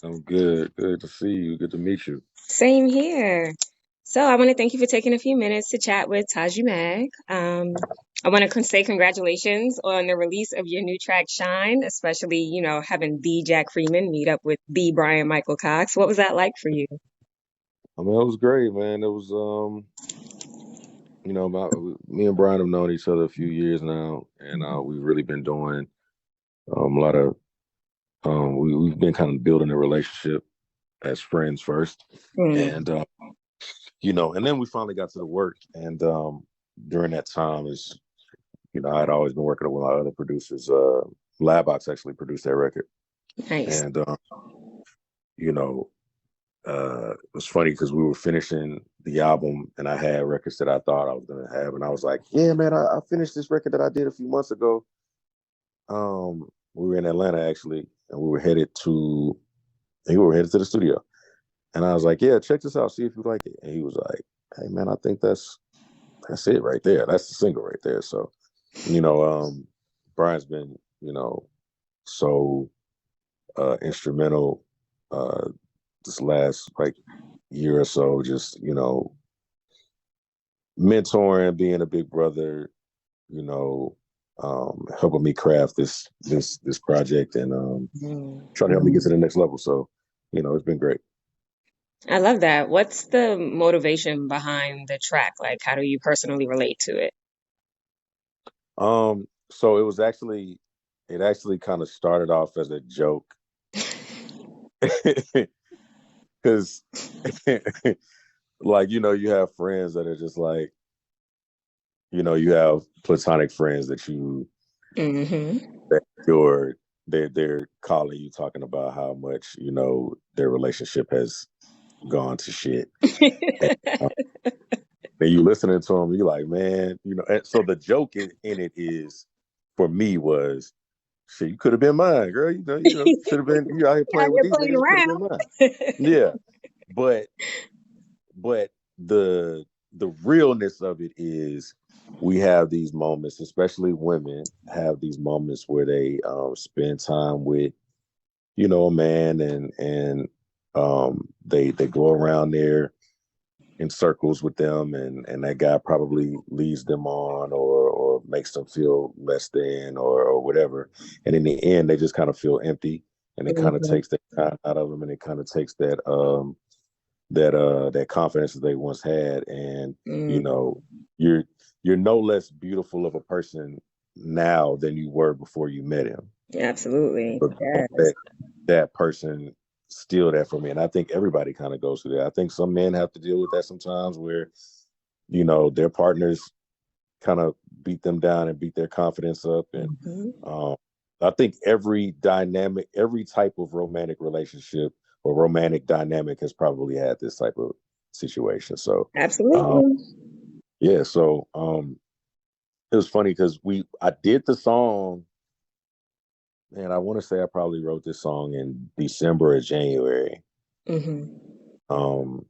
I'm good. Good to see you. Good to meet you. Same here. So I want to thank you for taking a few minutes to chat with Taji Mag. I want to say congratulations on the release of your new track, Shine, especially, having the Jack Freeman meet up with the Brian Michael Cox. What was that like for you? I mean, it was great, man. It was, me and Brian have known each other a few years now, and we've really been doing a lot of, we've been kind of building a relationship as friends first, Mm, and and then we finally got to the work, and during that time is, I'd always been working with my other producers. Labbox actually produced that record, nice. and you know, it was funny because we were finishing the album and I had records that I thought I was gonna have, and I was like, "Yeah, man, I finished this record that I did a few months ago." We were in Atlanta actually, and we were headed to the studio, and I was like, "Yeah, check this out, see if you like it." And he was like, "Hey, man, I think that's it right there. That's the single right there." So, you know, Brian's been, so instrumental uh, this last like year or so, just mentoring, being a big brother, helping me craft this project and Mm. trying to help me get to the next level. So, it's been great. I love that. What's the motivation behind the track? Like, how do you personally relate to it? So it actually kind of started off as a joke because, like, you have friends that are just like, you have platonic friends Hmm. that they're calling you talking about how much their relationship has gone to shit. And, and you listening to them, you're like, man, And so the joke in it is, for me, was shit. You could have been mine, girl. Should have been you out here Out playing with here these playing niggas. You could have been around. mine. Yeah, but but the realness of it is we have these moments, especially women have these moments where they spend time with a man, and they go around there in circles with them, and that guy probably leads them on, or makes them feel less than, or whatever, and in the end they just kind of feel empty, and it kind of Mhm. takes that time out of them, and it kind of takes that confidence that they once had, and you Mm, know you're you're no less beautiful of a person now than you were before you met him, absolutely. but don't Yes. let that person steal that from me. And I think everybody kind of goes through that. I think some men have to deal with that sometimes, where their partners kind of beat them down and beat their confidence up, and Hmm. um, I think every type of romantic relationship or romantic dynamic has probably had this type of situation. So, um, Absolutely. yeah. So it was funny because I did the song, and I want to say I probably wrote this song in December or January. Hmm. Um,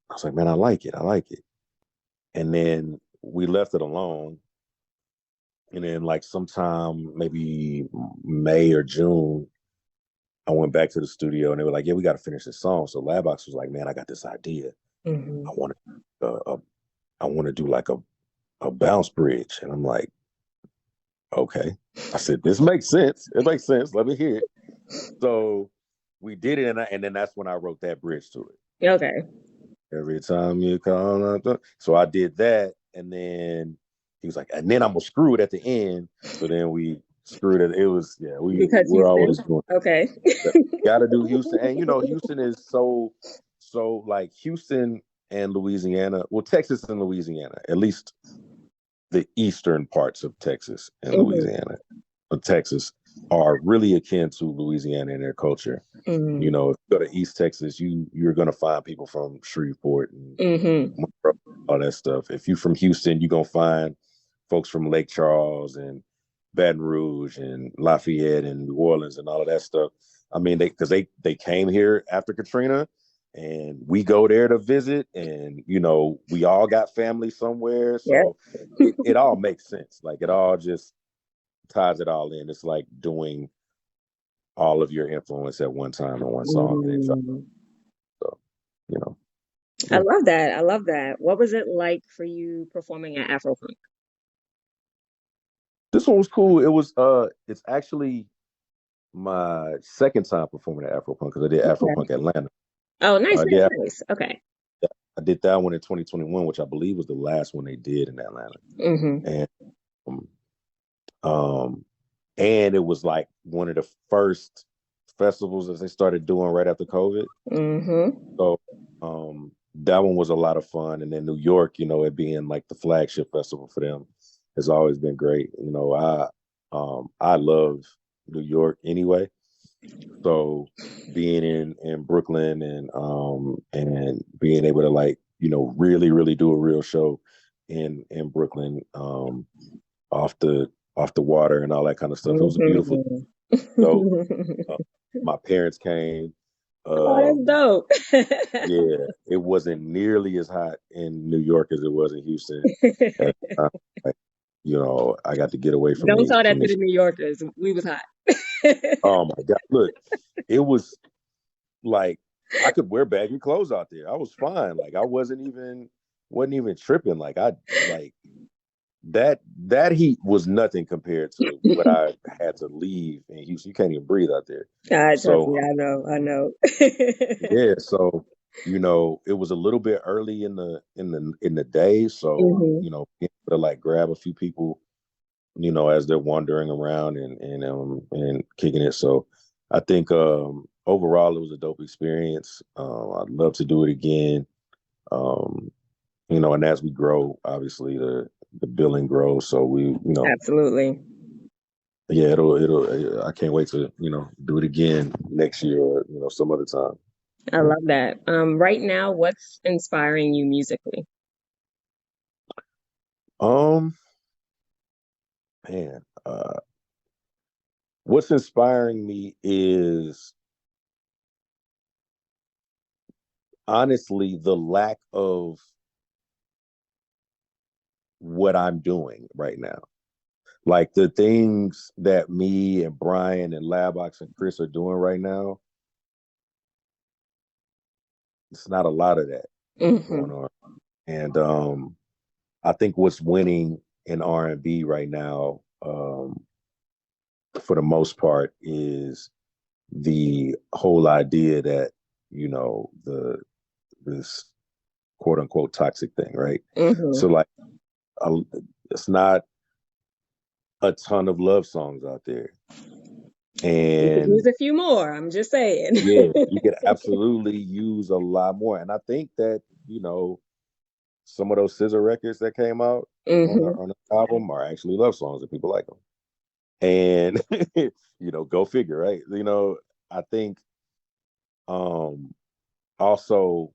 I was like, man, I like it. I like it. And then we left it alone. And then, like, sometime maybe May or June, I went back to the studio and they were like, yeah, we got to finish this song. So Labbox was like, man, I got this idea. I Hmm. want to, I want to do like a bounce bridge. And I'm like, okay. I said, this makes sense. It makes sense. Let me hear it. So we did it. And then that's when I wrote that bridge to it. Okay. Every time you call. So I did that. And then he was like, and then I'm going to screw it at the end. So then we screwed it. It was, yeah, Because we're Houston. always doing Okay. got to do Houston, and Houston is so like Houston and Louisiana. Well, Texas and Louisiana, at least the eastern parts of Texas and Hmm. Louisiana, Texas are really akin to Louisiana in their culture. Hmm. If you go to East Texas, you're gonna find people from Shreveport and Hmm. all that stuff. If you're from Houston, you're gonna find folks from Lake Charles and Baton Rouge and Lafayette and New Orleans and all of that stuff. I mean, they came here after Katrina, and we go there to visit, and we all got family somewhere, Yeah. so it all makes sense. Like, it all just ties it all in. It's like doing all of your influence at one time in one song, and it felt so, you know. I Yeah. love that. I love that. What was it like for you performing at Afropunk? This one was cool. It was it's actually my second time performing at Afropunk because I did Okay. Afropunk Atlanta. Oh, nice, I nice, did nice. Okay. I did that one in 2021, which I believe was the last one they did in Atlanta. Mm-hmm. And um, um and it was like one of the first festivals that they started doing right after COVID. Mm-hmm. So that one was a lot of fun. And then New York, it being like the flagship festival for them has always been great. I love New York anyway. So being in Brooklyn and being able to really, really do a real show in Brooklyn, off the water and all that kind of stuff. It was a beautiful Mm-hmm. so my parents came. Oh, that's Um, dope. yeah, it wasn't nearly as hot in New York as it was in Houston. At the time. Like, I got to get away from Don't the tell that from to the. the New Yorkers. We was hot. Oh my God! Look, it was like I could wear baggy clothes out there. I was fine. Like I wasn't even tripping. Like that heat was nothing compared to what I had to leave in Houston. You can't even breathe out there. Trust So me, I know, I know. yeah, so it was a little bit early in the day, so Hmm. being able to like grab a few people, as they're wandering around and kicking it. So I think overall it was a dope experience. I'd love to do it again. Um, and as we grow, obviously the billing grows. So Absolutely. yeah, I can't wait to, do it again next year or, some other time. I Yeah. love that. Right now, what's inspiring you musically? Um, man, what's inspiring me is honestly the lack of what I'm doing right now. Like the things that me and Brian and Labox and Chris are doing right now, it's not a lot of that going Hmm. on. And I think what's winning in R&B right now, for the most part, is the whole idea that this quote unquote toxic thing, right? So Hmm. like, uh, it's not a ton of love songs out there, We could use and a few more. I'm just saying. yeah, you could absolutely use a lot more. And I think that some of those scissor records that came out on the Hmm. on the album are actually love songs and people like them. And go figure, right? I think um also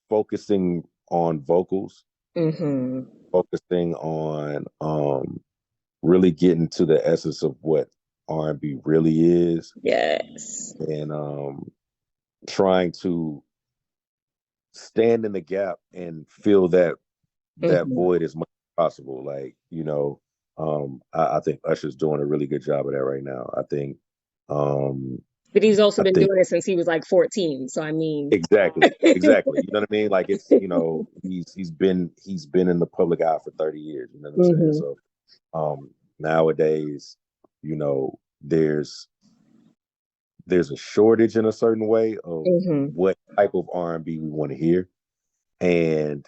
focusing on vocals, Hmm. focusing on really getting to the essence of what R&B really is, Yes. and trying to stand in the gap and fill that Hmm. void as much as possible. Like, I think Usher's doing a really good job of that right now. Um, But he's also I been think doing it since he was like 14. So I mean, exactly. You know what I mean? Like it's he's been in the public eye for 30 years. You know what I'm saying? hmm, So nowadays, you know, there's there's a shortage in a certain way of hmm, what type of R&B we want to hear, and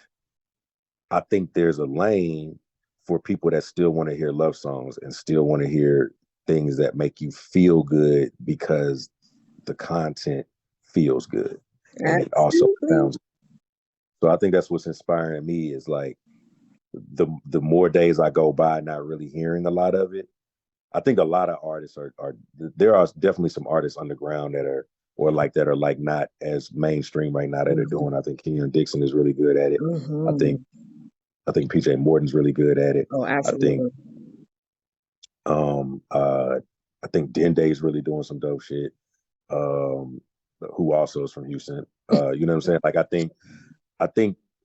I think there's a lane for people that still want to hear love songs and still want to hear things that make you feel good because the content feels good and it also absolutely. sounds. So I think that's what's inspiring me is like the more days I go by not really hearing a lot of it. I think a lot of artists are there are definitely some artists underground that are not as mainstream right now that are Hmm. doing. I think Kenyon Dixon is really good at it. I think Hmm. I think PJ Morton's really good at it. Oh, I think absolutely. um uh I think Dende is really doing some dope shit. Um who also is from Houston. You know what I'm saying? Like I think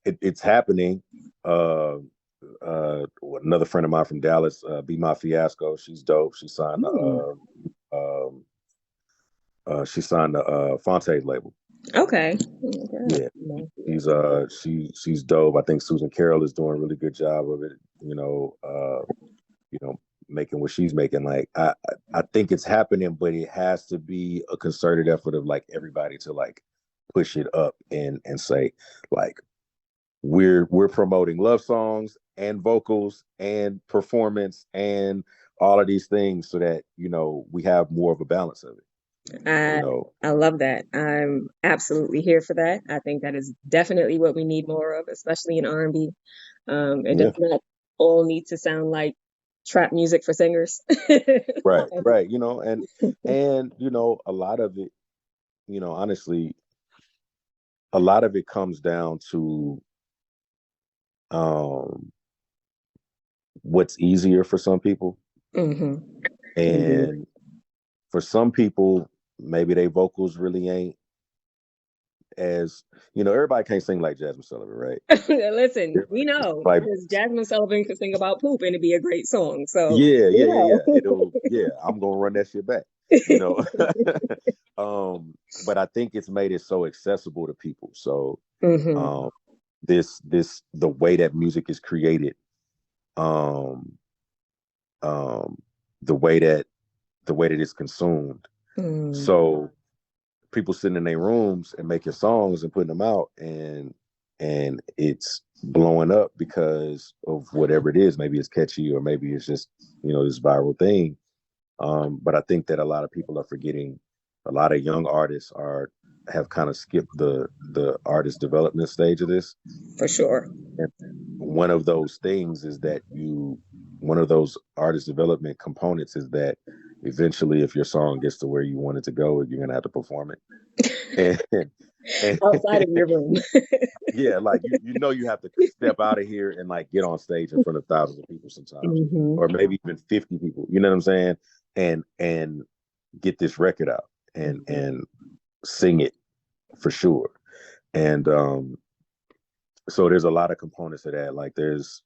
it's happening. another friend of mine from Dallas, Be My Fiasco. She's dope. She signed the Fonte label. Okay. Yeah, she's dope. I think Susan Carroll is doing a really good job of it. You know, making what she's making. Like I think it's happening, but it has to be a concerted effort of like everybody to like push it up and say like we're promoting love songs and vocals and performance and all of these things so that we have more of a balance of it. I You know, I love that. I'm absolutely here for that. I think that is definitely what we need more of, especially in R&B. It does yeah, not all need to sound like trap music for singers. right. And a lot of it, honestly, a lot of it comes down to um what's easier for some people. Hmm. And for some people, maybe their vocals really ain't as everybody can't sing like Jasmine Sullivan, right? Listen, we Everybody can't sing know like because Jasmine Sullivan could sing about poop and it'd be a great song. So, yeah. you I'm gonna run that shit back, you know. know. But I think it's made it so accessible to people. So Hmm. um this the way that music is created, um um the way that it's consumed. Mm. So people sitting in their rooms and making songs and putting them out, and it's blowing up because of whatever it is. Maybe it's catchy, or maybe it's just this viral thing. But I think that a lot of people are forgetting. A lot of young artists have kind of skipped the artist development stage of this. For sure. And one of those things is that one of those artist development components is that eventually, if your song gets to where you want it to go, you're gonna have to perform it. And Outside of your room. yeah, like you have to step out of here and like get on stage in front of thousands of people sometimes, Hmm. or maybe even 50 people. You know what I'm saying? And get this record out and sing it for sure. And so there's a lot of components of that. Like there's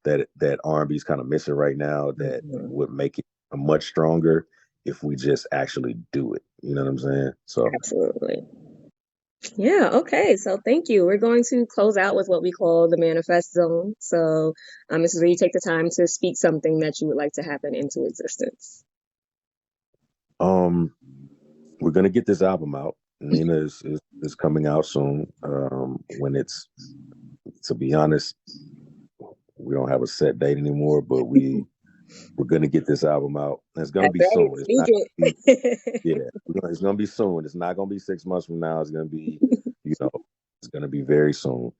that R&B is kind of missing right now that Hmm. would make it much stronger if we just actually do it. You know what I'm saying? So Absolutely. Yeah, okay. So thank you. We're going to close out with what we call the manifest zone. So this is where you take the time to speak something that you would like to happen into existence. um we're gonna get this album out. Nina is coming out soon. When it's To be honest, we don't have a set date anymore, but we're gonna get this album out. And it's gonna That's be right. soon. It's Speak not gonna be it. yeah. It's gonna be soon. It's not gonna be 6 months from now. It's gonna be you know it's gonna be very soon.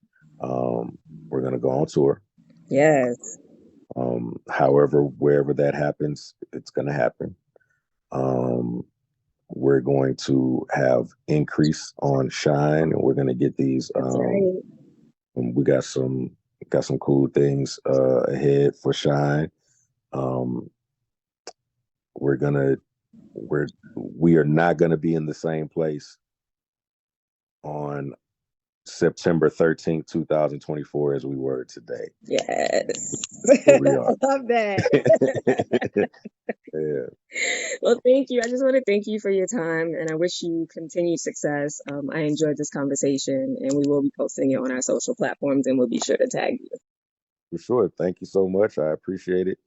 We're gonna go on tour. Yes. However, wherever that happens, it's gonna happen. Um, we're going to have increase on Shine, and we're going to get these. That's right. We got some cool things ahead for Shine. Um, we're gonna we are not going to be in the same place on September 13th, 2024, as we were today. Yes. Where we I are. love that. Yeah, Well, thank you. I just want to thank you for your time and I wish you continued success. I enjoyed this conversation and we will be posting it on our social platforms and we'll be sure to tag you. for sure. Thank you so much. I appreciate it.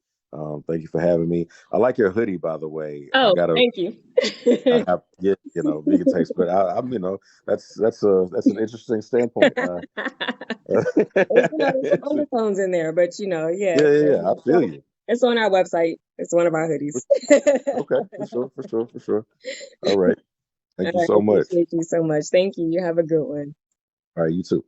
Thank you for having me. I like your hoodie, by the way. I Oh, gotta thank you. I have yeah, vegan taste, but I'm that's an interesting standpoint. There's some undertones in there, but yeah, Yeah. I feel you. it's on our website. It's one of our hoodies. Okay, for sure. All right. All Thank you right, I so much. appreciate you so much. Thank you. You have a good one. All right, you too.